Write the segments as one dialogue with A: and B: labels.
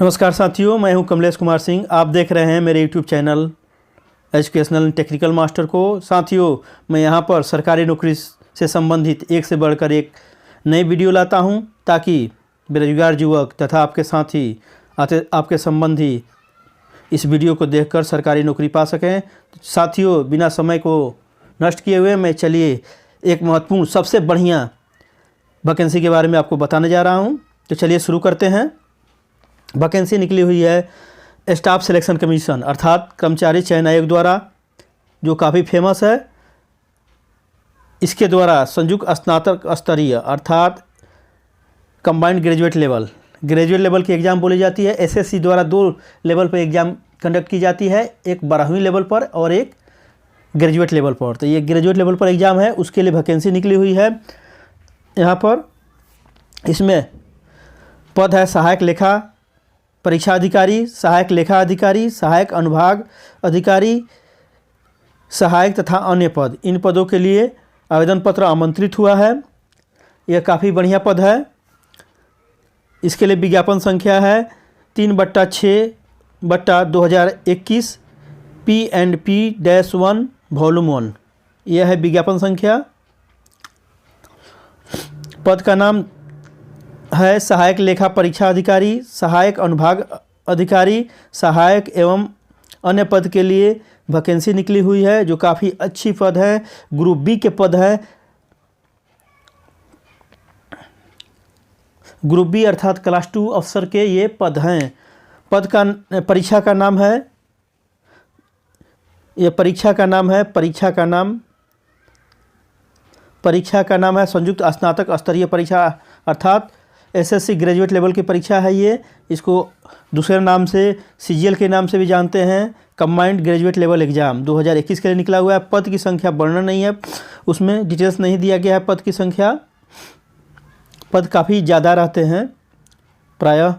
A: नमस्कार साथियों, मैं हूं कमलेश कुमार सिंह। आप देख रहे हैं मेरे YouTube channel educational technical master को। साथियों, मैं यहां पर सरकारी नौकरी से संबंधित एक से बढ़कर एक नई वीडियो लाता हूं ताकि बेरोजगार युवक तथा आपके साथी आपके संबंधी इस वीडियो को देखकर सरकारी नौकरी पा सकें। साथियों, बिना समय को नष्ट किए हुए मैं चलिए एक महत्वपूर्ण सबसे बढ़िया वैकेंसी के बारे में आपको बताने जा रहा हूं। तो चलिए शुरू करते हैं। वैकेंसी निकली हुई है स्टाफ सिलेक्शन कमीशन अर्थात कर्मचारी चयन आयोग द्वारा, जो काफ़ी फेमस है। इसके द्वारा संयुक्त स्नातक स्तरीय अर्थात कंबाइंड ग्रेजुएट लेवल की एग्ज़ाम बोली जाती है। एसएससी द्वारा 2 लेवल पर एग्ज़ाम कंडक्ट की जाती है, एक 12वीं लेवल पर और एक ग्रेजुएट लेवल पर। तो ये ग्रेजुएट लेवल पर एग्ज़ाम है, उसके लिए वैकेंसी निकली हुई है। यहाँ पर इसमें पद है सहायक लेखा परीक्षा अधिकारी, सहायक लेखा अधिकारी, सहायक अनुभाग अधिकारी, सहायक तथा अन्य पद। इन पदों के लिए आवेदन पत्र आमंत्रित हुआ है। यह काफ़ी बढ़िया पद है। इसके लिए विज्ञापन संख्या है 3/6/2021 P&P-1 वॉल्यूम 1। यह है विज्ञापन संख्या। पद का नाम है सहायक लेखा परीक्षा अधिकारी, सहायक अनुभाग अधिकारी, सहायक एवं अन्य पद के लिए वैकेंसी निकली हुई है, जो काफ़ी अच्छी पद है। ग्रुप बी के पद है। ग्रुप बी अर्थात क्लास 2 अफसर के ये पद हैं। परीक्षा का नाम है संयुक्त स्नातक स्तरीय परीक्षा अर्थात एसएससी ग्रेजुएट लेवल की परीक्षा है ये। इसको दूसरे नाम से सीजीएल के नाम से भी जानते हैं। कंबाइंड ग्रेजुएट लेवल एग्ज़ाम 2021 के लिए निकला हुआ है। पद की संख्या वर्णन नहीं है, उसमें डिटेल्स नहीं दिया गया है पद की संख्या। पद काफ़ी ज़्यादा रहते हैं प्रायः।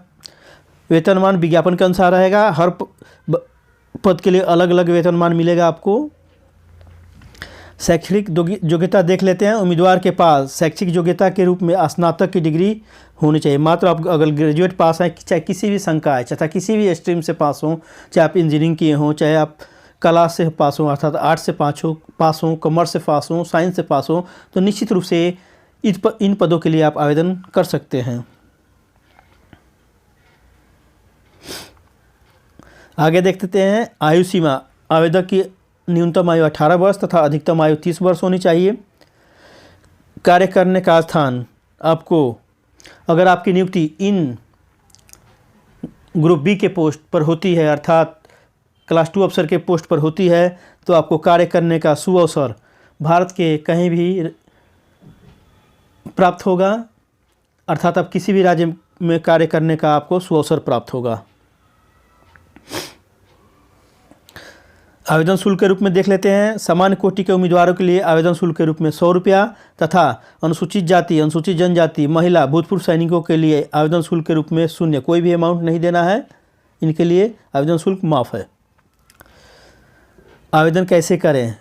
A: वेतनमान विज्ञापन के अनुसार रहेगा। हर पद के लिए अलग अलग वेतनमान मिलेगा आपको। शैक्षणिक योग्यता देख लेते हैं। उम्मीदवार के पास शैक्षिक योग्यता के रूप में स्नातक की डिग्री होनी चाहिए। मात्र आप अगर ग्रेजुएट पास हैं, चाहे किसी भी संकाय चाहे किसी भी स्ट्रीम से पास हों, चाहे आप इंजीनियरिंग किए हों, चाहे आप कला से पास हों अर्थात आर्ट से पास हों, कॉमर्स से पास हों, साइंस से पास हों, तो निश्चित रूप से इन पदों के लिए आप आवेदन कर सकते हैं। आगे देखते हैं आयु सीमा। आवेदक की न्यूनतम आयु 18 वर्ष तथा अधिकतम आयु 30 वर्ष होनी चाहिए। कार्य करने का स्थान आपको, अगर आपकी नियुक्ति इन ग्रुप बी के पोस्ट पर होती है अर्थात क्लास 2 अफसर के पोस्ट पर होती है, तो आपको कार्य करने का सुअवसर भारत के कहीं भी प्राप्त होगा। अर्थात आप किसी भी राज्य में कार्य करने का आपको सुअवसर प्राप्त होगा। आवेदन शुल्क के रूप में देख लेते हैं। सामान्य कोटि के उम्मीदवारों के लिए आवेदन शुल्क के रूप में 100 रुपया तथा अनुसूचित जाति, अनुसूचित जनजाति, महिला, भूतपूर्व सैनिकों के लिए आवेदन शुल्क के रूप में 0, कोई भी अमाउंट नहीं देना है। इनके लिए आवेदन शुल्क माफ़ है। आवेदन कैसे करें?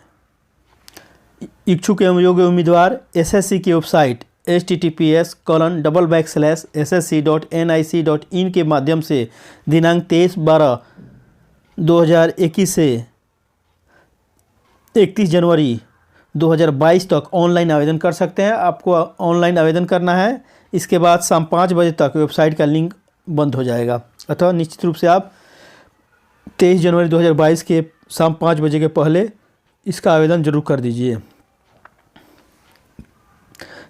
A: इच्छुक एवं योग्य उम्मीदवार एसएससी की वेबसाइट https://ssc.nic.in के माध्यम से दिनांक 23/12/2021 से 31 जनवरी 2022 तक ऑनलाइन आवेदन कर सकते हैं। आपको ऑनलाइन आवेदन करना है। इसके बाद शाम 5 बजे तक वेबसाइट का लिंक बंद हो जाएगा। अतः निश्चित रूप से आप 23 जनवरी 2022 के शाम 5 बजे के पहले इसका आवेदन जरूर कर दीजिए।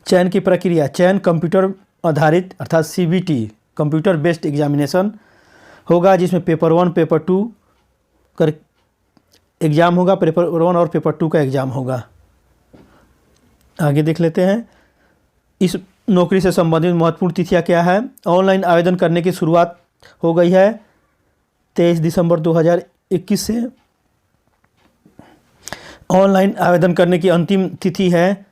A: चयन की प्रक्रिया। चयन कंप्यूटर आधारित अर्थात CBT कंप्यूटर बेस्ड एग्जामिनेशन होगा, जिसमें पेपर 1 पेपर 2 कर एग्ज़ाम होगा। पेपर 1 और पेपर 2 का एग्ज़ाम होगा। आगे देख लेते हैं इस नौकरी से संबंधित महत्वपूर्ण तिथियां क्या है। ऑनलाइन आवेदन करने की शुरुआत हो गई है 23 दिसंबर 2021 से। ऑनलाइन आवेदन करने की अंतिम तिथि है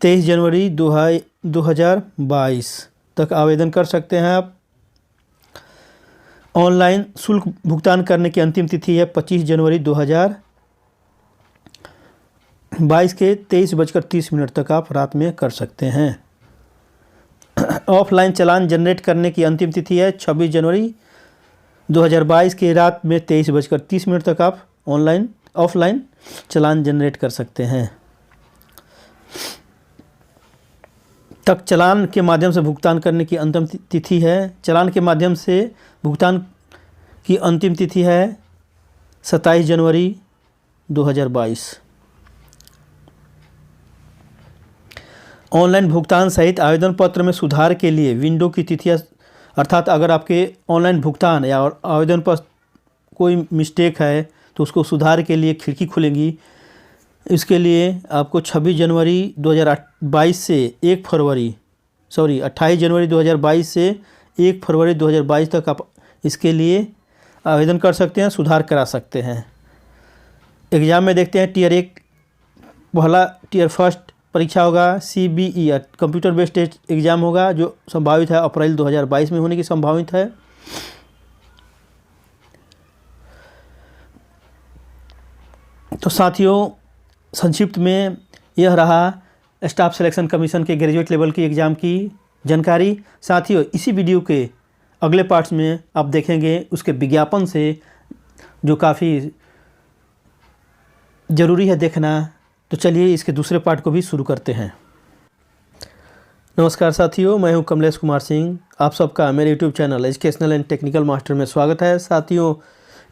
A: 23 जनवरी 2022 तक आवेदन कर सकते हैं आप। ऑनलाइन शुल्क भुगतान करने की अंतिम तिथि है 25 जनवरी 2022 के 23:30 तक आप रात में कर सकते हैं। ऑफलाइन चालान जनरेट करने की अंतिम तिथि है 26 जनवरी 2022 की रात में 23:30 तक आप ऑफलाइन चालान जनरेट कर सकते हैं। तक चालान के माध्यम से भुगतान करने की अंतिम तिथि है। चालान के माध्यम से भुगतान की अंतिम तिथि है 27 जनवरी 2022। ऑनलाइन भुगतान सहित आवेदन पत्र में सुधार के लिए विंडो की तिथियां, अर्थात अगर आपके ऑनलाइन भुगतान या आवेदन पर कोई मिस्टेक है तो उसको सुधार के लिए खिड़की खुलेंगी। इसके लिए आपको 26 जनवरी 2022 से 28 जनवरी 2022 से 1 फरवरी 2022 तक आप इसके लिए आवेदन कर सकते हैं, सुधार करा सकते हैं। एग्ज़ाम में देखते हैं टियर 1 पहला टियर फर्स्ट परीक्षा होगा CBE computer based test exam होगा, जो संभावित है अप्रैल 2022 में होने की संभावित है। तो साथियों, संक्षिप्त में यह रहा स्टाफ सिलेक्शन कमीशन के ग्रेजुएट लेवल की एग्ज़ाम की जानकारी। साथियों, इसी वीडियो के अगले पार्ट्स में आप देखेंगे उसके विज्ञापन से, जो काफ़ी ज़रूरी है देखना। तो चलिए इसके दूसरे पार्ट को भी शुरू करते हैं। नमस्कार साथियों, मैं हूं कमलेश कुमार सिंह। आप सबका मेरे YouTube channel educational and technical master में स्वागत है। साथियों,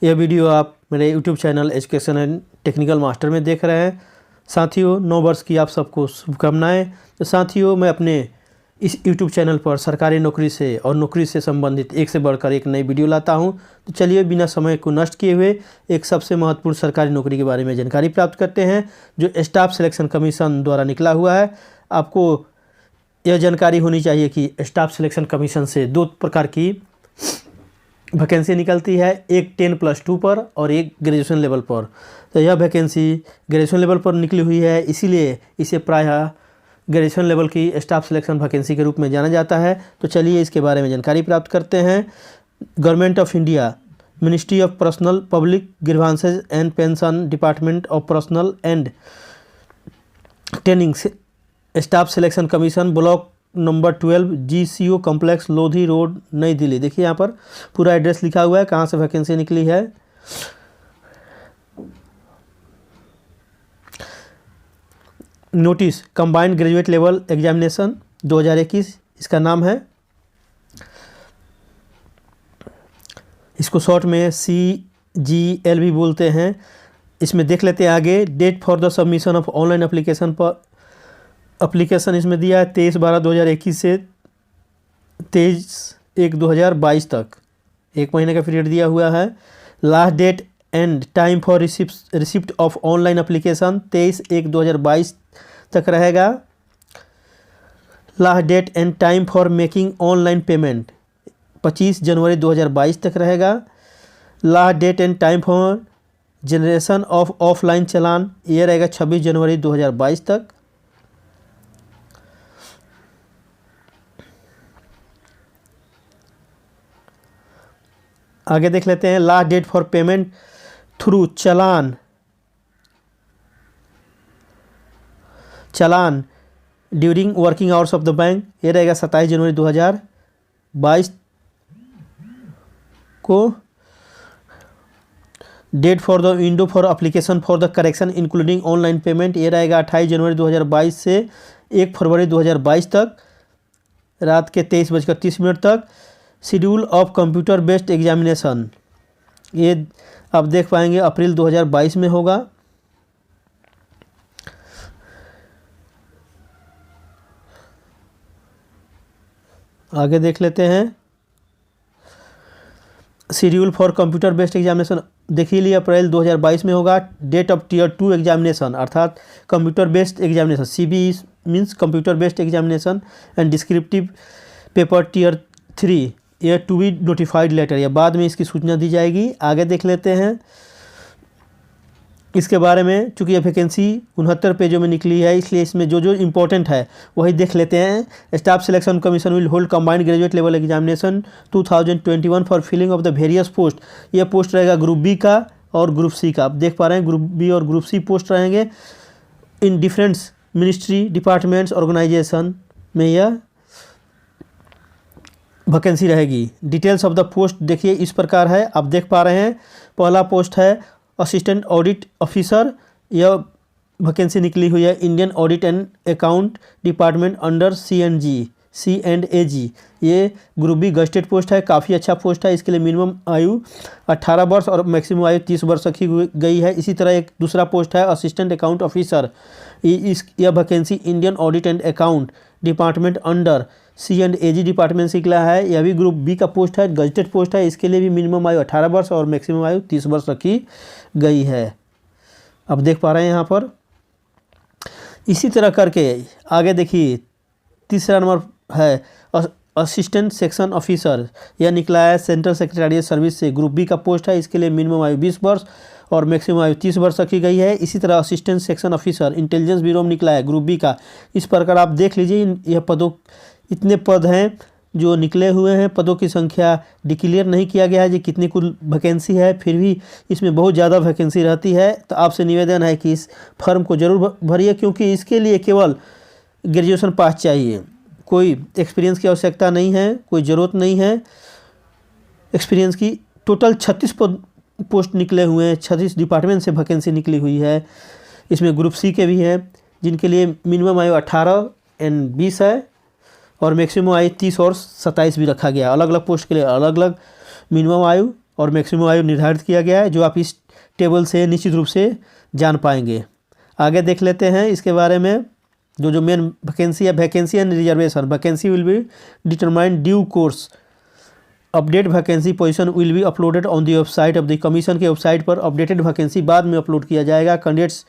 A: यह वीडियो आप मेरे YouTube channel educational and technical master में देख रहे हैं। साथियों, नव वर्ष की आप सबको शुभकामनाएं। तो साथियों, मैं अपने इस YouTube चैनल पर सरकारी नौकरी से और नौकरी से संबंधित एक से बढ़कर एक नई वीडियो लाता हूं। तो चलिए बिना समय को नष्ट किए हुए एक सबसे महत्वपूर्ण सरकारी नौकरी के बारे में जानकारी प्राप्त करते हैं, जो स्टाफ सिलेक्शन कमीशन द्वारा निकला हुआ है। आपको यह जानकारी होनी चाहिए कि स्टाफ सिलेक्शन कमीशन से 2 प्रकार की वैकेंसी निकलती है, एक 10+2 पर और एक ग्रेजुएशन लेवल पर। तो यह वैकेंसी ग्रेजुएशन लेवल पर निकली हुई है, इसीलिए इसे प्रायः ग्रेजुएशन लेवल की स्टाफ सिलेक्शन वैकेंसी के रूप में जाना जाता है। तो चलिए इसके बारे में जानकारी प्राप्त करते हैं। Government of India, ministry of personnel public grievances and pension, department of personal and training, staff selection commission, block number 12, GCO complex, Lodhi road, नई दिल्ली। देखिए यहाँ पर पूरा एड्रेस लिखा हुआ है, कहाँ से वैकेंसी निकली है। Notice combined graduate level examination 2021 इसका नाम है। इसको शॉर्ट में CGL भी बोलते हैं। इसमें देख लेते हैं आगे। Date for the submission of online application पर एप्लीकेशन इसमें दिया है 23/12/2021 से 23/1/2022 तक, 1 महीने का पीरियड दिया हुआ है। Last date and time for receipt of online application 23/1/2022 तक रहेगा। Last date and time for making online payment 25 जनवरी 2022 तक रहेगा। Last date and time for generation of offline challan ये रहेगा 26 जनवरी 2022 तक। आगे देख लेते हैं। Last date for payment through challan during working hours of the bank ये रहेगा 27 जनवरी 2022 को। Date for the window for application for the correction including online payment ये रहेगा 28 जनवरी 2022 से 1 फरवरी 2022 तक, रात के 23:30 तक। Schedule of computer based examination ये आप देख पाएंगे अप्रैल 2022 में होगा। आगे देख लेते हैं। Schedule for computer based examination देखिए लिए अप्रैल 2022 में होगा। डेट ऑफ टियर 2 एग्जामिनेशन अर्थात computer based examination, CBE means computer based examination and descriptive paper tier 3 ये टू बी नोटिफाइड लेटर, या बाद में इसकी सूचना दी जाएगी। आगे देख लेते हैं इसके बारे में। चूँकि यह वैकेंसी 69 पेजों में निकली है, इसलिए इसमें जो जो इम्पोर्टेंट है वही देख लेते हैं। Staff selection commission will hold combined graduate level examination 2021 for filling of the various post. यह पोस्ट रहेगा ग्रुप बी का और ग्रुप सी का। आप देख पा रहे हैं ग्रुप बी और ग्रुप सी पोस्ट रहेंगे इन डिफरेंट मिनिस्ट्री, डिपार्टमेंट्स, ऑर्गेनाइजेशन में यह वैकेंसी रहेगी। डिटेल्स ऑफ द पोस्ट देखिए इस प्रकार है, आप देख पा रहे हैं। पहला पोस्ट है असिस्टेंट ऑडिट ऑफिसर, यह वैकेंसी निकली हुई है Indian audit and account department under C&AG। ये ग्रुप बी गस्टेड पोस्ट है, काफ़ी अच्छा पोस्ट है। इसके लिए मिनिमम आयु 18 वर्ष और मैक्सिमम आयु 30 वर्ष रखी गई है। इसी तरह एक दूसरा पोस्ट है असिस्टेंट अकाउंट ऑफिसर, यह vacancy Indian audit and account department under C&AG department से निकला है। यह भी ग्रुप बी का पोस्ट है, गजटेड पोस्ट है। इसके लिए भी मिनिमम आयु 18 वर्ष और मैक्सिमम आयु 30 वर्ष रखी गई है। अब देख पा रहे हैं यहाँ पर। इसी तरह करके आगे देखिए, तीसरा नंबर है असिस्टेंट सेक्शन ऑफिसर, यह निकला है सेंट्रल सेक्रेटरिएट सर्विस से, ग्रुप बी का पोस्ट है। इसके लिए मिनिमम आयु 20 वर्ष और मैक्सिमम आयु 30 वर्ष रखी गई है। इसी तरह assistant section officer intelligence bureau में निकला है ग्रुप बी का। इस प्रकार आप देख लीजिए, यह पदों, इतने पद हैं जो निकले हुए हैं। पदों की संख्या डिक्लेयर नहीं किया गया है जी कितनी कुल वैकेंसी है, फिर भी इसमें बहुत ज़्यादा वैकेंसी रहती है। तो आपसे निवेदन है कि इस फॉर्म को जरूर भरिए, क्योंकि इसके लिए केवल ग्रेजुएशन पास चाहिए, कोई एक्सपीरियंस की आवश्यकता नहीं है, कोई ज़रूरत नहीं है एक्सपीरियंस की। टोटल 36 पोस्ट निकले हुए हैं, 36 डिपार्टमेंट से वैकेंसी निकली हुई है। इसमें ग्रुप सी के भी हैं जिनके लिए मिनिमम आयु 18 एंड 20 है और मैक्सिमम आयु 30 और 27 भी रखा गया। अलग अलग पोस्ट के लिए अलग अलग मिनिमम आयु और मैक्सिमम आयु निर्धारित किया गया है, जो आप इस टेबल से निश्चित रूप से जान पाएंगे। आगे देख लेते हैं इसके बारे में। जो मेन वैकेंसी है, vacancy and reservation. Vacancy will be determined due course, update vacancy position will be uploaded on the website of the commission के वेबसाइट पर अपडेटेड वैकेंसी बाद में अपलोड किया जाएगा। कैंडिडेट्स,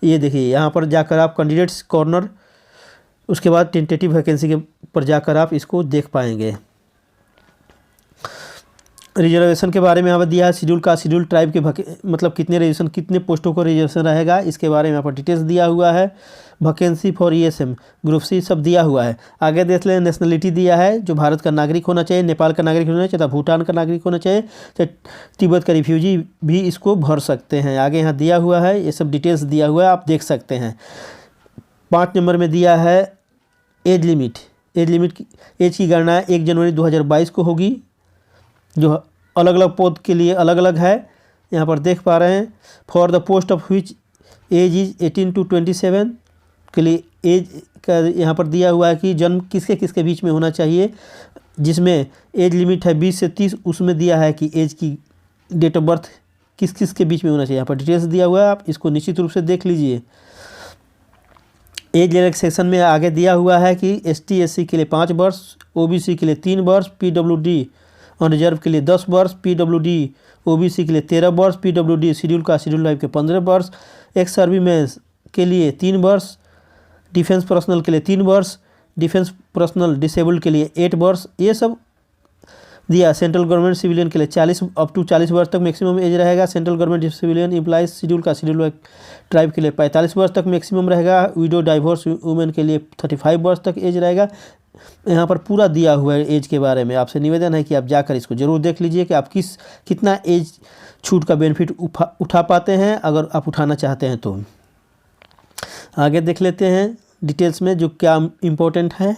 A: ये देखिए यहाँ पर जाकर आप कैंडिडेट्स कॉर्नर, उसके बाद टेंटेटिव वैकेंसी के पर जाकर आप इसको देख पाएंगे। रिजर्वेशन के बारे में यहाँ पर दिया है, शेड्यूल का शेड्यूल ट्राइब के मतलब कितने रिजर्वेशन, कितने पोस्टों को रिजर्वेशन रहेगा, इसके बारे में यहाँ पर डिटेल्स दिया हुआ है। Vacancy for ESM group C सब दिया हुआ है। आगे देख लें, नेशनलिटी दिया है, जो भारत का नागरिक होना चाहिए, नेपाल का नागरिक होना चाहिए, भूटान का नागरिक होना चाहिए, चाहे तिब्बत का रिफ्यूजी भी इसको भर सकते हैं। आगे यहाँ दिया हुआ है, ये सब डिटेल्स दिया हुआ है, आप देख सकते हैं। 5 नंबर में दिया है एज लिमिट। एज की गणना 1 जनवरी 2022 को होगी, जो अलग अलग पद के लिए अलग अलग है। यहाँ पर देख पा रहे हैं, for the post of which age is 18 to 27 के लिए एज का यहाँ पर दिया हुआ है कि जन्म किसके किसके बीच में होना चाहिए, जिसमें एज लिमिट है 20 से 30, उसमें दिया है कि एज की डेट ऑफ बर्थ किस किस के बीच में होना चाहिए। यहाँ पर डिटेल्स दिया हुआ है, आप इसको निश्चित रूप से देख लीजिए। एज रिलैक्सेशन में आगे दिया हुआ है कि ST SC के लिए 5 वर्ष, OBC के लिए 3 वर्ष, PWD अनरिजर्व के लिए 10 वर्ष, PWD OBC के लिए 13 वर्ष, PWD शेड्यूल का शेड्यूल लाइफ के 15 वर्ष, एक्स सर्विसमैन के लिए 3 वर्ष, डिफेंस पर्सनल के लिए 3 वर्ष, डिफेंस पर्सनल डिसेबल्ड के लिए 8 वर्ष, ये सब दिया। सेंट्रल गवर्नमेंट सिविलियन के लिए 40 अप टू 40 वर्ष तक मैक्सिमम एज रहेगा। Central government civilian employees schedule का शेड्यूल ट्राइब के लिए 45 वर्ष तक मैक्सिमम रहेगा। विडो डाइवोर्स वुमेन के लिए 35 वर्ष तक एज रहेगा। यहाँ पर पूरा दिया हुआ है एज के बारे में। आपसे निवेदन है कि आप जाकर इसको ज़रूर देख लीजिए कि आप कितना एज छूट का बेनिफिट उठा पाते हैं, अगर आप उठाना चाहते हैं तो। आगे देख लेते हैं डिटेल्स में जो क्या इम्पोर्टेंट है।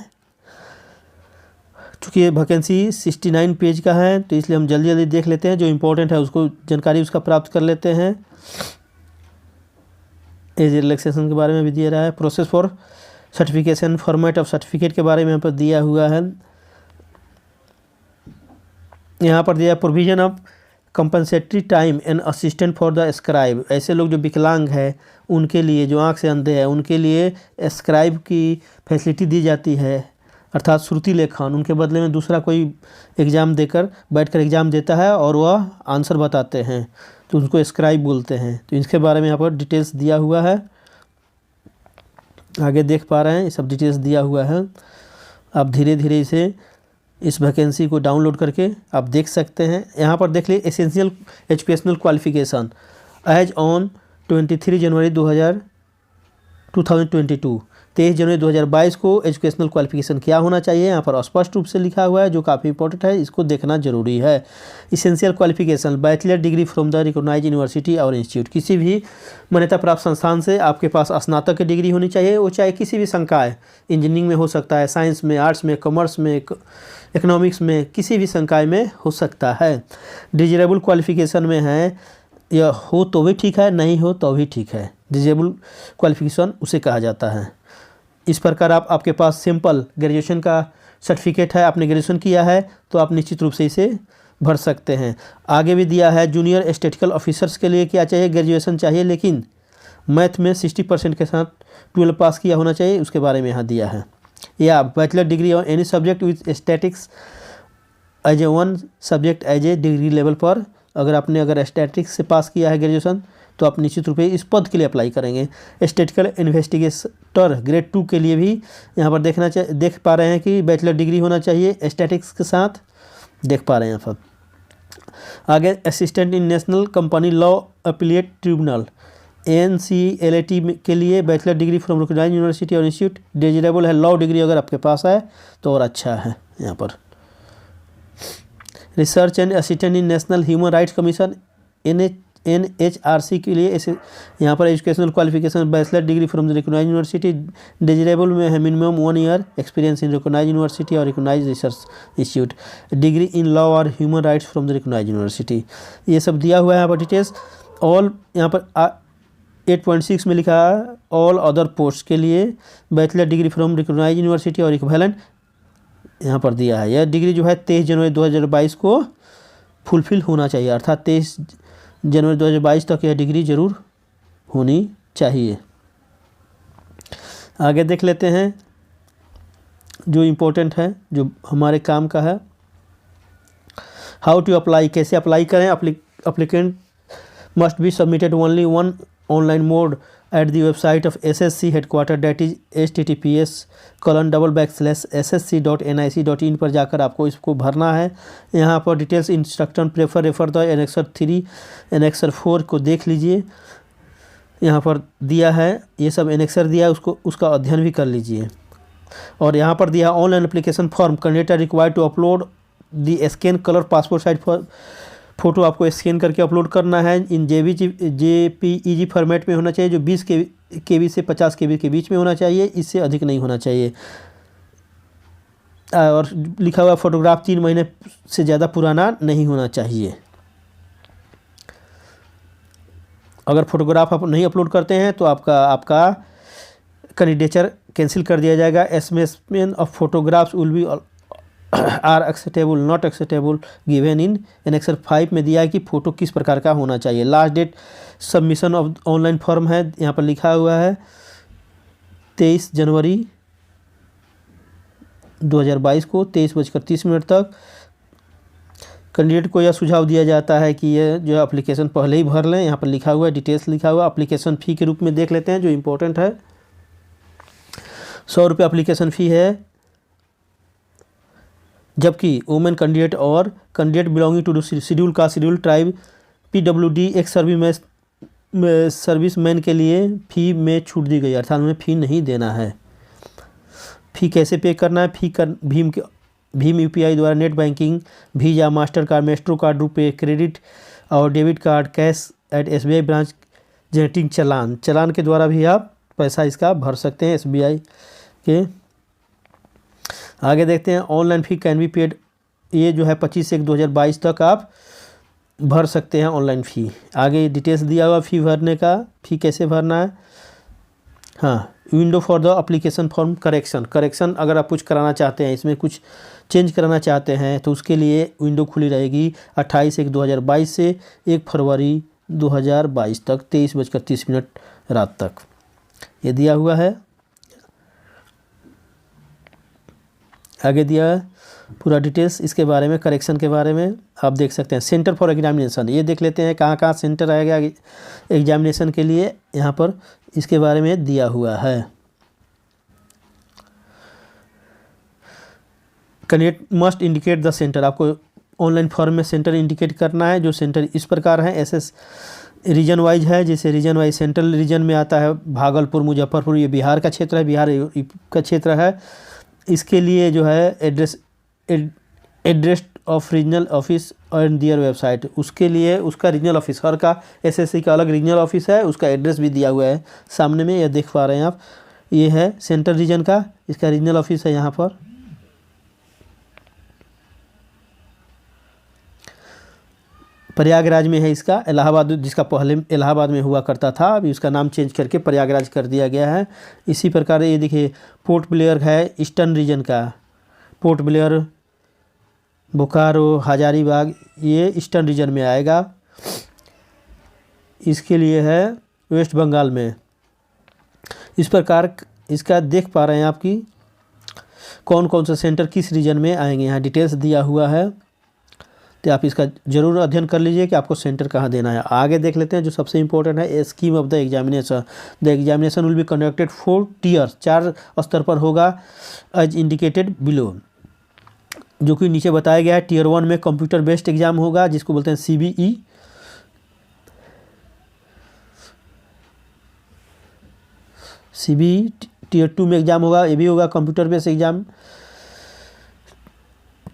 A: चूँकि ये वैकेंसी 69 पेज का है, तो इसलिए हम जल्दी जल्दी देख लेते हैं। जो इम्पोर्टेंट है उसको जानकारी उसका प्राप्त कर लेते हैं। एज रिलैक्सेशन के बारे में भी दिया रहा है। Process for certification, format of certificate के बारे में यहाँ पर दिया हुआ है। यहाँ पर दिया provision of compensatory time and assistant for the scribe. ऐसे लोग जो विकलांग है उनके लिए, जो आँख से अंधे हैं उनके लिए स्क्राइब की फैसिलिटी दी जाती है, अर्थात श्रुति लेखन। उनके बदले में दूसरा कोई एग्ज़ाम देकर बैठकर एग्ज़ाम देता है और वह आंसर बताते हैं, तो उनको स्क्राइब बोलते हैं। तो इसके बारे में यहाँ पर डिटेल्स दिया हुआ है। आगे देख पा रहे हैं, ये सब डिटेल्स दिया हुआ है। आप धीरे धीरे इसे इस वैकेंसी को डाउनलोड करके आप देख सकते हैं। यहाँ पर देख लीजिए essential educational qualification age on 23 जनवरी 2022, 23 जनवरी 2022 को एजुकेशनल क्वालिफिकेशन क्या होना चाहिए, यहाँ पर स्पष्ट रूप से लिखा हुआ है, जो काफ़ी इंपॉर्टेंट है, इसको देखना जरूरी है। Essential qualification bachelor degree from the recognise university और इंस्टीट्यूट। किसी भी मान्यता प्राप्त संस्थान से आपके पास स्नातक की डिग्री होनी चाहिए, वो चाहे किसी भी संकाय, इंजीनियरिंग में हो सकता है, साइंस में, आर्ट्स में, कॉमर्स में, इकोनॉमिक्स में किसी भी संकाय में हो सकता है। डिजरेबल क्वालिफिकेशन में है, यह हो तो भी ठीक है, नहीं हो तो भी ठीक है। डिजेबल क्वालिफिकेशन उसे कहा जाता है। इस प्रकार आपके पास सिंपल ग्रेजुएशन का सर्टिफिकेट है, आपने ग्रेजुएशन किया है तो आप निश्चित रूप से इसे भर सकते हैं। आगे भी दिया है जूनियर स्टैटिस्टिकल ऑफिसर्स के लिए क्या चाहिए, ग्रेजुएशन चाहिए, लेकिन मैथ में 60% के साथ 12 पास किया होना चाहिए, उसके बारे में यहाँ दिया है। या bachelor degree on any subject with statistics as a one subject as a degree level पर, अगर स्टैटिक्स से पास किया है ग्रेजुएशन तो आप निश्चित रूप से इस पद के लिए अप्लाई करेंगे। स्टैटिस्टिकल इन्वेस्टिगेटर ग्रेड 2 के लिए भी यहाँ पर देख पा रहे हैं कि बैचलर डिग्री होना चाहिए स्टैटिक्स के साथ, देख पा रहे हैं यहाँ पर। आगे assistant in national company law appellate tribunal NCLAT के लिए bachelor degree from recognised university और इंस्टीट्यूट, डिजरेबल है, लॉ डिग्री अगर आपके पास है तो और अच्छा है। यहाँ पर research and assistant in national human rights commission NHRC के लिए ऐसे यहाँ पर educational qualification bachelor degree from the recognised university, desirable में है minimum 1 year experience in recognised university और recognised research institute, degree in law और human rights from the recognised university. ये सब दिया हुआ है यहाँ पर डिटेल्स। ऑल यहाँ पर 8.6 में लिखा है ऑल अदर पोस्ट के लिए bachelor degree from recognised university और इक्विवेलेंट यहाँ पर दिया है। यह डिग्री जो है 23 जनवरी 2022 को फुलफिल होना चाहिए, अर्थात 23 जनवरी 2022 तक यह डिग्री जरूर होनी चाहिए। आगे देख लेते हैं जो इम्पोर्टेंट है, जो हमारे काम का है। हाउ टू अप्लाई, कैसे अप्लाई करें। Applicant must be submitted only one online mode at the website of SSC headquarter, date is https://ssc.nic.in पर जाकर आपको इसको भरना है। यहाँ पर details instruction refer the annexure 3 annexure 4 को देख लीजिए, यहाँ पर दिया है, ये सब एनेक्सर दिया है, उसका अध्ययन भी कर लीजिए। और यहाँ पर दिया online application form, candidate are required to upload the scan colour passport size photo आपको स्कैन करके अपलोड करना है। इन JPEG फॉर्मेट में होना चाहिए, जो 20 KB से 50 KB के बीच में होना चाहिए, इससे अधिक नहीं होना चाहिए। और लिखा हुआ फोटोग्राफ 3 महीने से ज़्यादा पुराना नहीं होना चाहिए। अगर फोटोग्राफ आप नहीं अपलोड करते हैं तो आपका कैंडिडेचर कैंसिल कर दिया जाएगा। SMS of photographs will be are acceptable not acceptable given in annexure 5 में दिया है कि फ़ोटो किस प्रकार का होना चाहिए। Last date submission of online form है, यहाँ पर लिखा हुआ है 23 जनवरी 2022 को 23:30 तक। कैंडिडेट को यह सुझाव दिया जाता है कि यह जो एप्लीकेशन पहले ही भर लें, यहाँ पर लिखा हुआ है, डिटेल्स लिखा हुआ। एप्लीकेशन फ़ी के रूप में देख लेते हैं जो इम्पोर्टेंट है। 100 रुपये एप्लीकेशन फ़ी है, जबकि वुमेन कैंडिडेट और candidate belonging to schedule caste schedule tribe PWD ex service man के लिए फ़ी में छूट दी गई, अर्थात उन्हें फ़ी नहीं देना है। फ़ी कैसे पे करना है, भीम UPI द्वारा, net banking, Visa, Master card, Maestro card, RuPay, credit और debit card, cash at SBI branch, generating challan के द्वारा भी आप पैसा इसका भर सकते हैं SBI के। आगे देखते हैं online fee can be paid, ये जो है 25/1/2022 तक आप भर सकते हैं ऑनलाइन फ़ी। आगे डिटेल्स दिया हुआ फ़ी भरने का, फ़ी कैसे भरना है। हाँ, window for the application form correction अगर आप कुछ कराना चाहते हैं, इसमें कुछ चेंज कराना चाहते हैं तो उसके लिए विंडो खुली रहेगी 28/1/2022 से 1 फरवरी 2022 तक 23:30 रात तक, ये दिया हुआ है। आगे दिया है पूरा डिटेल्स इसके बारे में, करेक्शन के बारे में आप देख सकते हैं। सेंटर फॉर एग्जामिनेशन, ये देख लेते हैं कहाँ कहाँ सेंटर आएगा एग्जामिनेशन के लिए, यहाँ पर इसके बारे में दिया हुआ है। Candidate must indicate the centre, आपको ऑनलाइन फॉर्म में सेंटर इंडिकेट करना है। जो सेंटर इस प्रकार है, SS रीजन वाइज है, जैसे रीजन वाइज सेंट्रल रीजन में आता है भागलपुर, मुजफ्फरपुर, ये बिहार का क्षेत्र है, बिहार का क्षेत्र है। इसके लिए जो है address of regional office and their website, उसके लिए उसका रीजनल ऑफिस, हर का SSC का अलग रीजनल ऑफिस है, उसका एड्रेस भी दिया हुआ है सामने में, यह देख पा रहे हैं आप। ये है सेंट्रल रीजन का, इसका रीजनल ऑफिस है यहाँ पर। प्रयागराज में है इसका, इलाहाबाद जिसका पहले इलाहाबाद में हुआ करता था, अभी उसका नाम चेंज करके प्रयागराज कर दिया गया है। इसी प्रकार ये देखिए पोर्ट ब्लेयर है ईस्टर्न रीजन का, पोर्ट ब्लेयर, बोकारो, हजारीबाग, ये ईस्टर्न रीजन में आएगा। इसके लिए है वेस्ट बंगाल में। इस प्रकार इसका देख पा रहे हैं आपकी कौन कौन सा सेंटर किस रीजन में आएंगे, यहाँ डिटेल्स दिया हुआ है, तो आप इसका जरूर अध्ययन कर लीजिए कि आपको सेंटर कहाँ देना है। आगे देख लेते हैं जो सबसे इंपॉर्टेंट है, scheme of the examination. The examination will be conducted 4 tears, 4 स्तर पर होगा, एज इंडिकेटेड बिलो, जो कि नीचे बताया गया है। टीयर 1 में कंप्यूटर बेस्ड एग्जाम होगा जिसको बोलते हैं CBE। CBE टीयर 2 में एग्जाम होगा, ये भी होगा कंप्यूटर बेस्ड एग्जाम।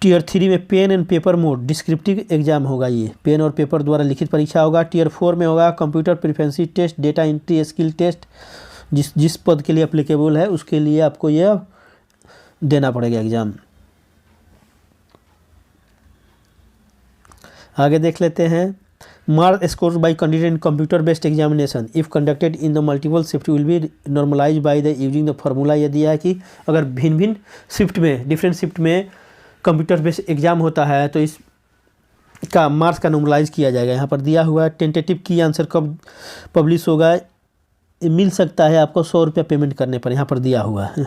A: टीयर 3 में pen and paper mode descriptive exam होगा, ये पेन और पेपर द्वारा लिखित परीक्षा होगा। टीयर 4 में होगा computer proficiency test, data entry skill test, जिस पद के लिए एप्लीकेबल है उसके लिए आपको यह देना पड़ेगा एग्ज़ाम। आगे देख लेते हैं, mark score by candidate in computer based examination if conducted in the multiple shift will be normalise by the using the formula. यह दिया है कि अगर भिन्न भिन्न शिफ्ट में, डिफरेंट शिफ्ट में कंप्यूटर बेस्ड एग्जाम होता है तो इसका मार्क्स का नॉर्मलाइज किया जाएगा। यहाँ पर दिया हुआ है टेंटेटिव की आंसर कब पब्लिश होगा, मिल सकता है आपको 100 रुपया पेमेंट करने पर, यहाँ पर दिया हुआ है।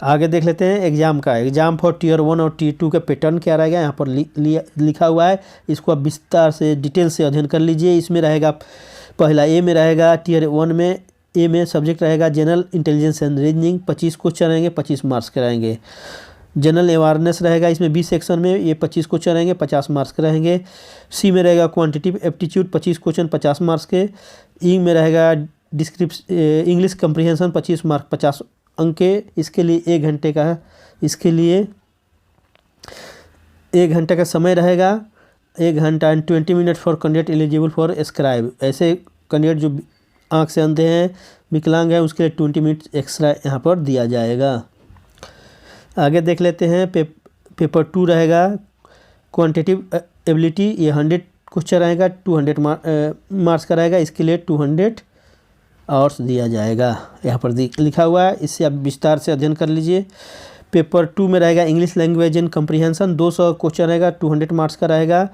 A: आगे देख लेते हैं एग्जाम का, एग्जाम फॉर टीयर 1 और टीयर 2 का पैटर्न क्या रहेगा, यहाँ पर लिखा हुआ है। इसको आप विस्तार से डिटेल से अध्ययन कर लीजिए। इसमें रहेगा पहला ए में रहेगा, टीयर 1 में ए में सब्जेक्ट रहेगा general intelligence and reasoning, 25 question रहेंगे, 25 मार्क्स कराएंगे। जनरल अवेयरनेस रहेगा इसमें 20 सेक्शन में, ये 25 क्वेश्चन रहेंगे, 50 मार्क्स के रहेंगे। सी में रहेगा क्वांटिटिव एप्टीट्यूड 25 क्वेश्चन 50 मार्क्स के। ई में रहेगा इंग्लिश कंप्रीहेंशन 25 मार्क 50 अंक के। इसके लिए 1 घंटे का है, इसके लिए 1 घंटे का समय रहेगा, 1 घंटा and 20 minute for candidate eligible for scribe. ऐसे कैंडिडेट जो आँख से अंधे हैं, विकलांग हैं, उसके लिए 20 मिनट एक्स्ट्रा यहाँ पर दिया जाएगा। आगे देख लेते हैं, पेपर 2 रहेगा क्वांटिटिव एबिलिटी, ये 100 क्वेश्चन रहेगा, 200 मार्क्स का रहेगा, इसके लिए 200 आवर्स दिया जाएगा, यहाँ पर लिखा हुआ है। इससे आप विस्तार से अध्ययन कर लीजिए। पेपर 2 में रहेगा English language and comprehension, 200 question रहेगा, 200 मार्क्स का रहेगा।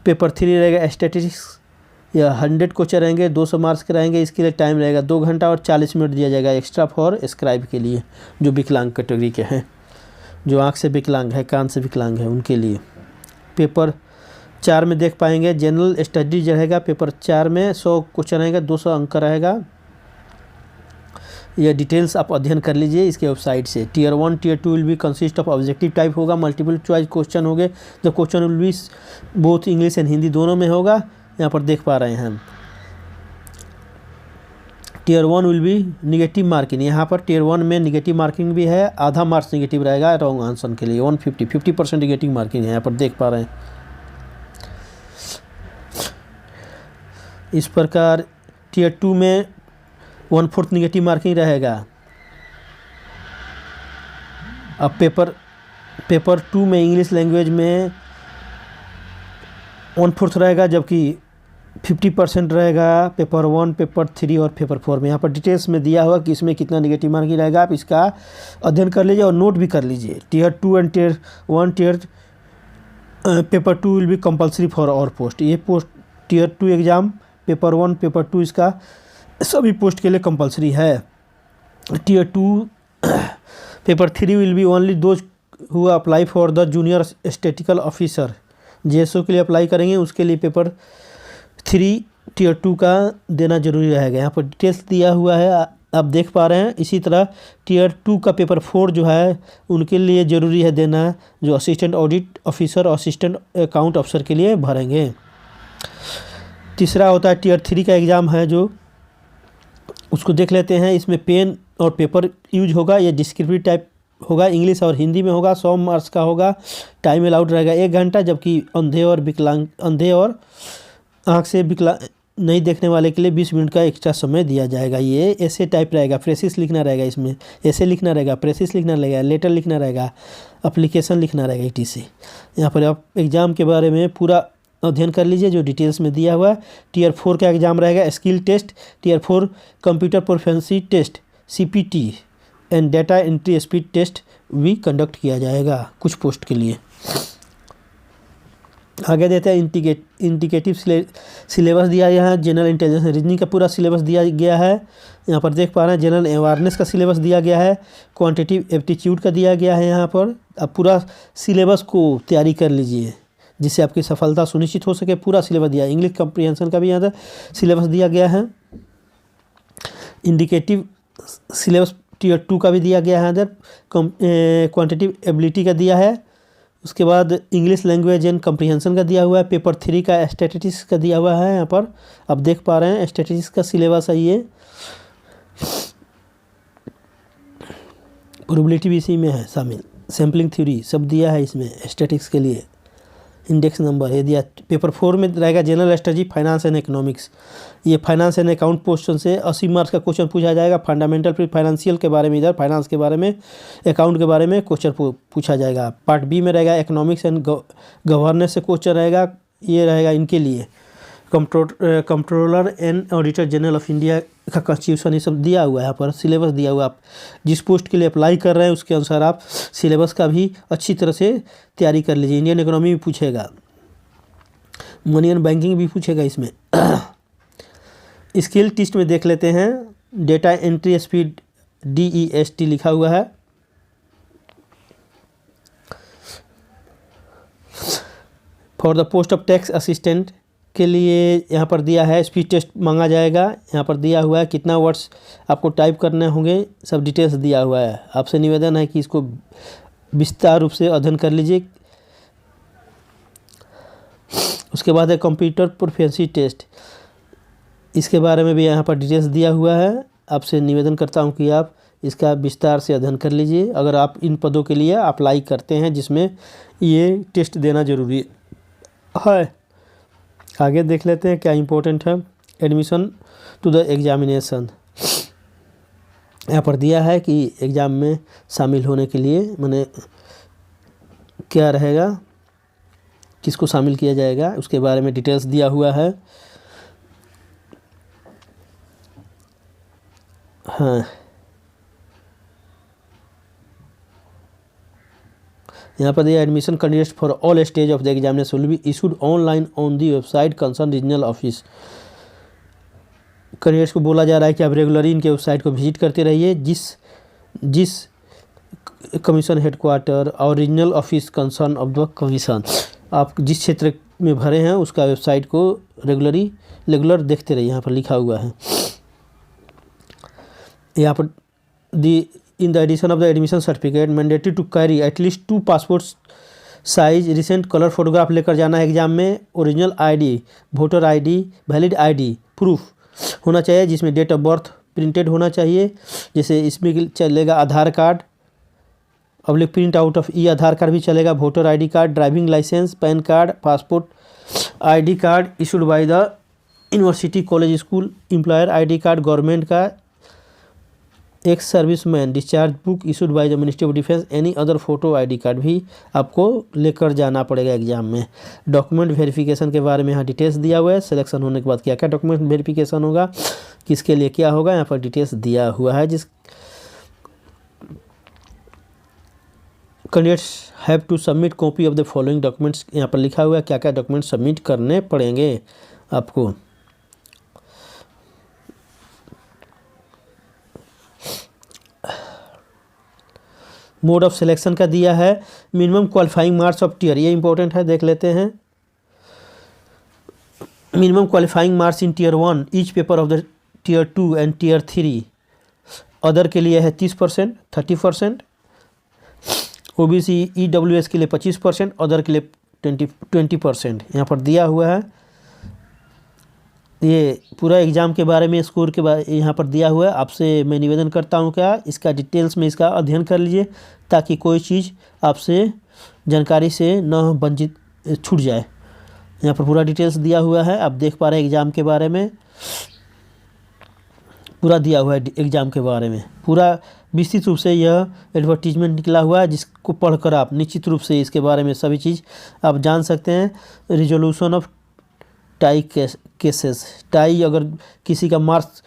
A: पेपर 3 रहेगा स्टैटिस्टिक्स, या 100 क्वेश्चन रहेंगे, 200 मार्क्स के रहेंगे, इसके लिए टाइम रहेगा 2 घंटा और 40 मिनट दिया जाएगा एक्स्ट्रा फॉर स्क्राइब के लिए, जो विकलांग कैटेगरी के हैं, जो आँख से विकलांग है, कान से विकलांग है, उनके लिए। पेपर 4 में देख पाएंगे जनरल स्टडीज रहेगा, पेपर 4 में 100 क्वेश्चन रहेगा, 200 अंक का रहेगा। यह डिटेल्स आप अध्ययन कर लीजिए इसके वेबसाइट से। Tier 1 tier 2 will be consist of objective type होगा, मल्टीपल चॉइस क्वेश्चन होंगे, the question will be both English and Hindi दोनों में होगा, यहाँ पर देख पा रहे हैं हम। Tier 1 will be negative marking, यहाँ पर टीयर 1 में निगेटिव मार्किंग भी है, आधा मार्क्स निगेटिव रहेगा रॉन्ग आंसर के लिए, 50% निगेटिव मार्किंग है, यहाँ पर देख पा रहे हैं। इस प्रकार टीयर 2 में 1/4 निगेटिव मार्किंग रहेगा। अब पेपर 2 में इंग्लिश लैंग्वेज में 1/4 रहेगा, जबकि 50% रहेगा पेपर 1, पेपर 3 और पेपर 4 में। यहाँ पर डिटेल्स में दिया हुआ कि इसमें कितना निगेटिव मार्किंग रहेगा, आप इसका अध्ययन कर लीजिए और नोट भी कर लीजिए। Tier 2 and tier 1 paper 2 will be compulsory for all post, ये post tier 2 exam paper 1 paper 2 इसका सभी पोस्ट के लिए कंपलसरी है। Tier 2 paper 3 will be only those who apply for the junior statistical officer, JSO के लिए apply करेंगे, उसके लिए पेपर 3 टीयर 2 का देना जरूरी रहेगा। यहाँ पर डिटेल्स दिया हुआ है, आप देख पा रहे हैं। इसी तरह टीयर 2 का पेपर 4 जो है उनके लिए ज़रूरी है देना, जो असिस्टेंट ऑडिट ऑफिसर और असिस्टेंट अकाउंट ऑफिसर के लिए भरेंगे। तीसरा होता है टीयर 3 का एग्ज़ाम है, जो उसको देख लेते हैं। इसमें पेन और पेपर यूज होगा, ये डिस्क्रिप्टिव टाइप होगा, इंग्लिश और हिंदी में होगा, 100 मार्क्स का होगा, टाइम अलाउड रहेगा 1 घंटा, जबकि अंधे और आँख से नहीं देखने वाले के लिए 20 मिनट का एक्स्ट्रा समय दिया जाएगा। ये ऐसे टाइप रहेगा, प्रेसिस लिखना रहेगा, इसमें ऐसे लिखना रहेगा, प्रेसिस लिखना रहेगा, लेटर लिखना रहेगा, एप्लीकेशन लिखना रहेगा, etc। यहाँ पर आप एग्ज़ाम के बारे में पूरा अध्ययन कर लीजिए जो डिटेल्स में दिया हुआ है। टीयर 4 का एग्ज़ाम रहेगा, skill test, tier 4 computer proficiency test CPT and data entry speed test भी कंडक्ट किया जाएगा कुछ पोस्ट के लिए। आगे देते हैं इंडिकेटिव सिलेबस दिया गया है। जनरल इंटेलिजेंस रीजनिंग का पूरा सिलेबस दिया गया है। यहाँ पर देख पा रहे हैं जनरल अवेयरनेस का सिलेबस दिया गया है, क्वांटिटेटिव एप्टीट्यूड का दिया गया है। यहाँ पर अब पूरा सिलेबस को तैयारी कर लीजिए जिससे आपकी सफलता सुनिश्चित हो सके। पूरा सिलेबस दिया है। इंग्लिश कम्प्रीहेंशन का भी यहाँ सिलेबस दिया गया है। इंडिकेटिव सिलेबस टीयर 2 का भी दिया गया है। इधर क्वांटिटेटिव एबिलिटी का दिया है। उसके बाद इंग्लिश लैंग्वेज एंड कम्प्रीहेंशन का दिया हुआ है। पेपर 3 का स्टैटिस्टिक्स का दिया हुआ है। यहाँ पर आप देख पा रहे हैं स्टैटिस्टिक्स का सिलेबस है ये। प्रोबेबिलिटी भी इसी में है शामिल। सैम्पलिंग थ्योरी सब दिया है इसमें स्टैटिस्टिक्स के लिए। इंडेक्स नंबर ये दिया। पेपर 4 में रहेगा general strategy, finance and economics. ये फाइनेंस एंड अकाउंट पोर्शन से 80 मार्क्स का क्वेश्चन पूछा जाएगा। फंडामेंटल फिर फाइनेंशियल के बारे में, इधर फाइनेंस के बारे में, अकाउंट के बारे में क्वेश्चन पूछा जाएगा। पार्ट बी में रहेगा इकोनॉमिक्स एंड गवर्नेंस से क्वेश्चन रहेगा। ये रहेगा इनके लिए controller and auditor general of India का कॉन्स्टिट्यूशन, ये सब दिया हुआ है। यहाँ पर सिलेबस दिया हुआ है। आप जिस पोस्ट के लिए अप्लाई कर रहे हैं उसके अनुसार आप सिलेबस का भी अच्छी तरह से तैयारी कर लीजिए। इंडियन इकोनॉमी भी पूछेगा, मनी एंड बैंकिंग भी पूछेगा इसमें। स्किल टेस्ट में देख लेते हैं। डेटा एंट्री स्पीड DEST लिखा हुआ है। For the post of tax assistant के लिए यहाँ पर दिया है स्पीड टेस्ट मांगा जाएगा। यहाँ पर दिया हुआ है कितना वर्ड्स आपको टाइप करने होंगे, सब डिटेल्स दिया हुआ है। आपसे निवेदन है कि इसको विस्तार रूप से अध्ययन कर लीजिए। उसके बाद है कंप्यूटर प्रोफिशिएंसी टेस्ट, इसके बारे में भी यहाँ पर डिटेल्स दिया हुआ है। आपसे निवेदन करता हूँ कि आप इसका विस्तार से अध्ययन कर लीजिए अगर आप इन पदों के लिए अप्लाई करते हैं जिसमें ये टेस्ट देना जरूरी है। आगे देख लेते हैं क्या इम्पोर्टेंट है। एडमिशन टू द एग्जामिनेशन यहाँ पर दिया है कि एग्ज़ाम में शामिल होने के लिए माने क्या रहेगा, किसको शामिल किया जाएगा, उसके बारे में डिटेल्स दिया हुआ है। हाँ, यहाँ पर दिया admission candidates for all stage of the examination will be issued online on the website concern regional office. Candidates को बोला जा रहा है कि आप रेगुलरली इनके वेबसाइट को विजिट करते रहिए। जिस कमीशन हेडक्वार्टर और regional office concern of the commission, आप जिस क्षेत्र में भरे हैं उसका वेबसाइट को रेगुलर देखते रहिए। यहाँ पर लिखा हुआ है। यहाँ पर दी in the edition of the admission certificate mandatory to carry at least 2 passport size recent color photograph लेकर जाना है एग्जाम में। Original ID, voter ID, valid ID proof होना चाहिए जिसमें डेट ऑफ बर्थ प्रिंटेड होना चाहिए। जैसे इसमें चलेगा Aadhaar card public print out of Aadhaar card भी चलेगा, voter ID card, driving licence, PAN card, passport ID card issued by the university college school, employer ID card government का, ex serviceman discharge book issued by the ministry of defence, any other photo ID card भी आपको लेकर जाना पड़ेगा exam में। Document verification के बारे में यहाँ डिटेल्स दिया हुआ है। सिलेक्शन होने के बाद क्या क्या डॉक्यूमेंट वेरिफिकेशन होगा, किसके लिए क्या होगा, यहाँ पर डिटेल्स दिया हुआ है। जिस candidates have to submit copy of the following documents, यहाँ पर लिखा हुआ है क्या क्या डॉक्यूमेंट सबमिट करने पड़ेंगे आपको। मोड ऑफ सिलेक्शन का दिया है। Minimum qualifying marks of tier, ये इंपॉर्टेंट है, देख लेते हैं। Minimum qualifying marks in tier 1 each paper of the tier 2 and tier 3। Other के लिए है 30%, 30%। OBC EWS के लिए 25%, अदर के लिए 20% यहाँ पर दिया हुआ है। ये पूरा एग्ज़ाम के बारे में स्कोर के बारे यहाँ पर दिया हुआ है। आपसे मैं निवेदन करता हूँ क्या इसका डिटेल्स में इसका अध्ययन कर लीजिए ताकि कोई चीज़ आपसे जानकारी से न वंचित छूट जाए। यहाँ पर पूरा डिटेल्स दिया हुआ है, आप देख पा रहे हैं एग्ज़ाम के बारे में पूरा दिया हुआ है। एग्ज़ाम के बारे में पूरा विस्तृत रूप से यह एडवर्टीजमेंट निकला हुआ है, जिसको पढ़कर आप निश्चित रूप से इसके बारे में सभी चीज़ आप जान सकते हैं। Resolution of tie cases, tie अगर किसी का मार्क्स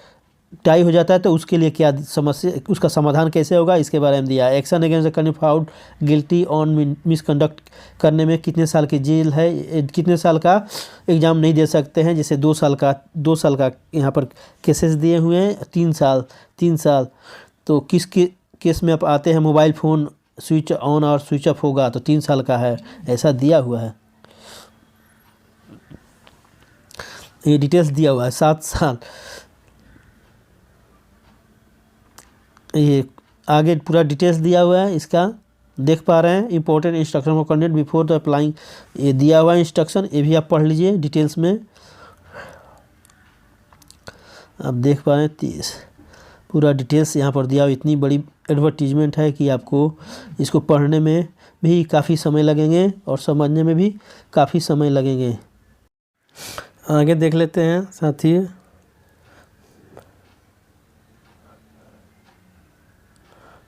A: टाई हो जाता है तो उसके लिए क्या समस्या, उसका समाधान कैसे होगा, इसके बारे में दिया है। Action against the candidate found guilty on misconduct करने में कितने साल की जेल है, कितने साल का एग्ज़ाम नहीं दे सकते हैं, जैसे 2 साल का यहाँ पर केसेस दिए हुए हैं। 3 साल तो किस केस में आप आते हैं, मोबाइल फ़ोन स्विच ऑन और स्विच ऑफ होगा तो 3 साल का है, ऐसा दिया हुआ है। ये डिटेल्स दिया हुआ है। 7 साल ये आगे पूरा डिटेल्स दिया हुआ है, इसका देख पा रहे हैं। Important instruction for candidate before the applying, ये दिया हुआ है इंस्ट्रक्शन, ये भी आप पढ़ लीजिए डिटेल्स में। आप देख पा रहे हैं पूरा डिटेल्स यहाँ पर दिया हुआ। इतनी बड़ी एडवर्टीजमेंट है कि आपको इसको पढ़ने में भी काफ़ी समय लगेंगे और समझने में भी काफ़ी समय लगेंगे। आगे देख लेते हैं साथी।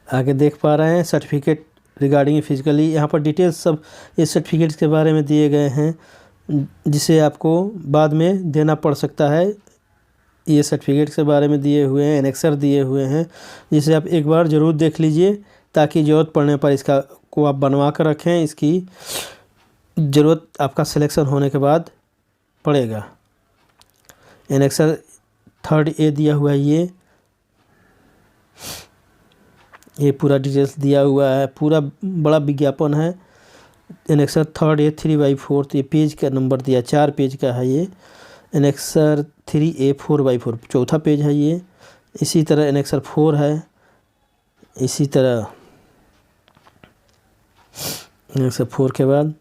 A: आगे देख पा रहे हैं सर्टिफिकेट रिगार्डिंग फिजिकली, यहाँ पर डिटेल्स सब ये सर्टिफिकेट्स के बारे में दिए गए हैं, जिसे आपको बाद में देना पड़ सकता है। ये सर्टिफिकेट्स के बारे में दिए हुए हैं, एनेक्सर दिए हुए हैं, जिसे आप एक बार ज़रूर देख लीजिए ताकि ज़रूरत पड़ने पर इसका को आप बनवा कर रखें। इसकी ज़रूरत आपका सिलेक्शन होने के बाद पड़ेगा। एनेक्सर 3rd A दिया हुआ है, ये पूरा डिटेल्स दिया हुआ है, पूरा बड़ा विज्ञापन है। एनेक्सर 3rd A 3/4, ये पेज का नंबर दिया, 4 पेज का है ये। एनेक्सर 3A 4/4 चौथा पेज है ये। इसी तरह एनेक्सर 4 है, इसी तरह एनेक्सर 4 के बाद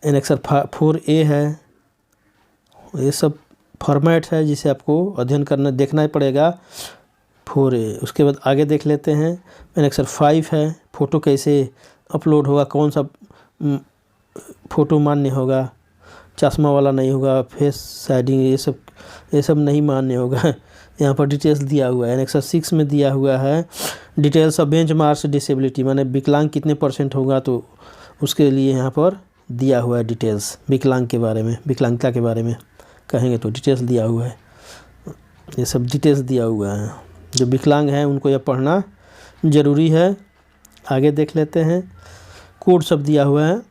A: एनेक्सर 4A है। ये सब फॉर्मेट है जिसे आपको अध्ययन करना देखना ही पड़ेगा। 4A, उसके बाद आगे देख लेते हैं। एनेक्सर 5 है, फ़ोटो कैसे अपलोड होगा, कौन सा फ़ोटो मान्य होगा, चश्मा वाला नहीं होगा, फेस शेडिंग ये सब नहीं मान्य होगा। यहाँ पर डिटेल्स दिया हुआ है। एनेक्सर 6 में दिया हुआ है details of bench marks disability, माने विकलांग कितने % होगा तो उसके लिए यहाँ पर दिया हुआ है डिटेल्स। विकलांग के बारे में, विकलांगता के बारे में कहेंगे तो डिटेल्स दिया हुआ है। ये सब डिटेल्स दिया हुआ है, जो विकलांग हैं उनको यह पढ़ना ज़रूरी है। आगे देख लेते हैं। कोड सब दिया हुआ है,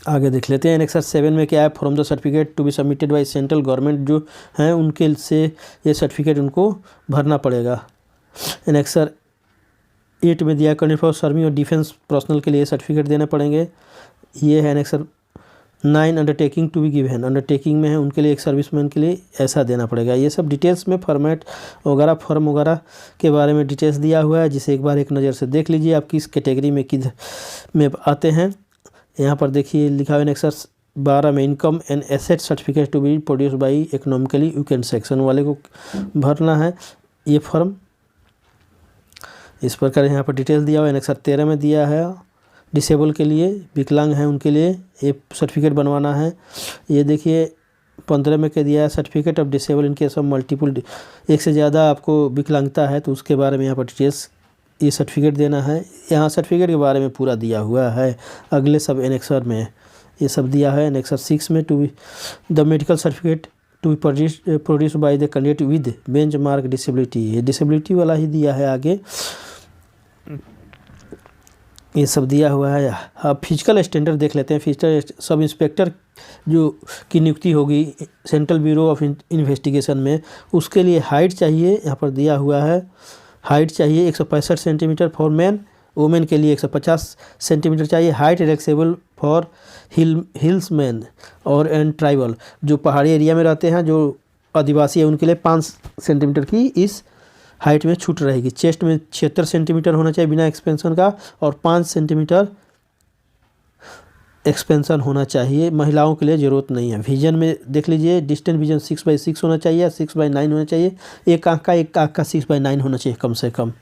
A: आगे देख लेते हैं। एनेक्सर 7 में क्या है, from the certificate to be submitted by central government, जो हैं उनके से ये सर्टिफिकेट उनको भरना पड़ेगा। एनेक्सर 8 में दिया कैंडिडेट फॉर सर्विंग और डिफेंस पर्सनल के लिए सर्टिफिकेट देने पड़ेंगे। ये है annexure 9 undertaking to be given, undertaking में है उनके लिए, एक सर्विसमैन के लिए ऐसा देना पड़ेगा। ये सब डिटेल्स में फॉर्मेट वगैरह फॉर्म वगैरह के बारे में डिटेल्स दिया हुआ है, जिसे एक बार एक नज़र से देख लीजिए आप किस कैटेगरी में किस में आते हैं। यहाँ पर देखिए लिखा हुआ है एनेक्सर 12 में income and asset certificate to be produce by economically वीकेंड सेक्शन वाले को भरना है ये फॉर्म। इस प्रकार यहाँ पर डिटेल्स दिया हुआ है। एनेक्सर 13 में दिया है डिसेबल के लिए, विकलांग हैं उनके लिए ये सर्टिफिकेट बनवाना है। ये देखिए 15 में क्या दिया है, certificate of disable in case of multiple, एक से ज़्यादा आपको विकलांगता है तो उसके बारे में यहाँ पर डिटेल्स ये सर्टिफिकेट देना है। यहाँ सर्टिफिकेट के बारे में पूरा दिया हुआ है। अगले सब एनेक्सर में ये सब दिया है। एनेक्सर 6 में to be the medical certificate to be produce by the candidate with benchmark disability, ये डिसेबिलिटी वाला ही दिया है आगे, ये सब दिया हुआ है। अब फिजिकल स्टैंडर्ड देख लेते हैं। फिजिकल सब इंस्पेक्टर जो की नियुक्ति होगी सेंट्रल ब्यूरो ऑफ इन्वेस्टिगेशन में, उसके लिए हाइट चाहिए, यहाँ पर दिया हुआ है हाइट चाहिए 165 सेंटीमीटर फॉर मैन, वुमेन के लिए 150 सेंटीमीटर चाहिए। Height relaxable for hills man और एंड ट्राइबल, जो पहाड़ी एरिया में रहते हैं जो आदिवासी है उनके लिए 5 सेंटीमीटर की इस हाइट में छूट रहेगी। चेस्ट में 76 सेंटीमीटर होना चाहिए बिना एक्सपेंशन का और 5 सेंटीमीटर एक्सपेंशन होना चाहिए। महिलाओं के लिए ज़रूरत नहीं है। विजन में देख लीजिए डिस्टेंट विजन 6/6 होना चाहिए, 6/9 होना चाहिए। एक आँख का 6/9 होना चाहिए कम से कम।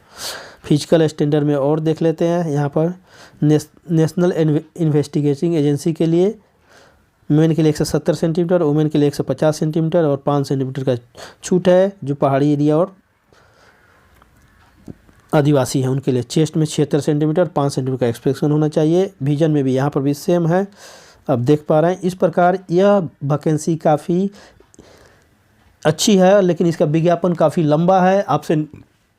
A: फिजिकल स्टैंडर्ड में और देख लेते हैं। यहाँ पर नेशनल इन्वेस्टिगेटिंग एजेंसी के लिए मेन के लिए 170 सेंटीमीटर, वुमेन के लिए 150 सेंटीमीटर और 5 सेंटीमीटर का छूट है जो पहाड़ी एरिया और आदिवासी हैं उनके लिए। चेस्ट में 76 सेंटीमीटर 5 सेंटीमीटर का एक्सपेक्शन होना चाहिए। विजन में भी यहाँ पर भी सेम है, अब देख पा रहे हैं। इस प्रकार यह वैकेंसी काफ़ी अच्छी है, लेकिन इसका विज्ञापन काफ़ी लंबा है। आपसे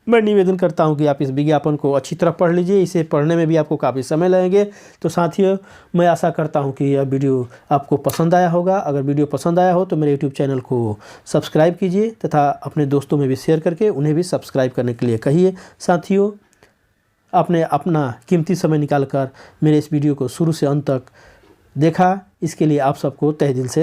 A: मैं निवेदन करता हूं कि आप इस विज्ञापन को अच्छी तरह पढ़ लीजिए, इसे पढ़ने में भी आपको काफ़ी समय लगेंगे। तो साथियों, मैं आशा करता हूं कि यह वीडियो आपको पसंद आया होगा। अगर वीडियो पसंद आया हो तो मेरे यूट्यूब चैनल को सब्सक्राइब कीजिए तथा अपने दोस्तों में भी शेयर करके उन्हें भी सब्सक्राइब करने के लिए कहिए। साथियों, आपने अपना कीमती समय निकाल कर मेरे इस वीडियो को शुरू से अंत तक देखा, इसके लिए आप सबको तहे दिल से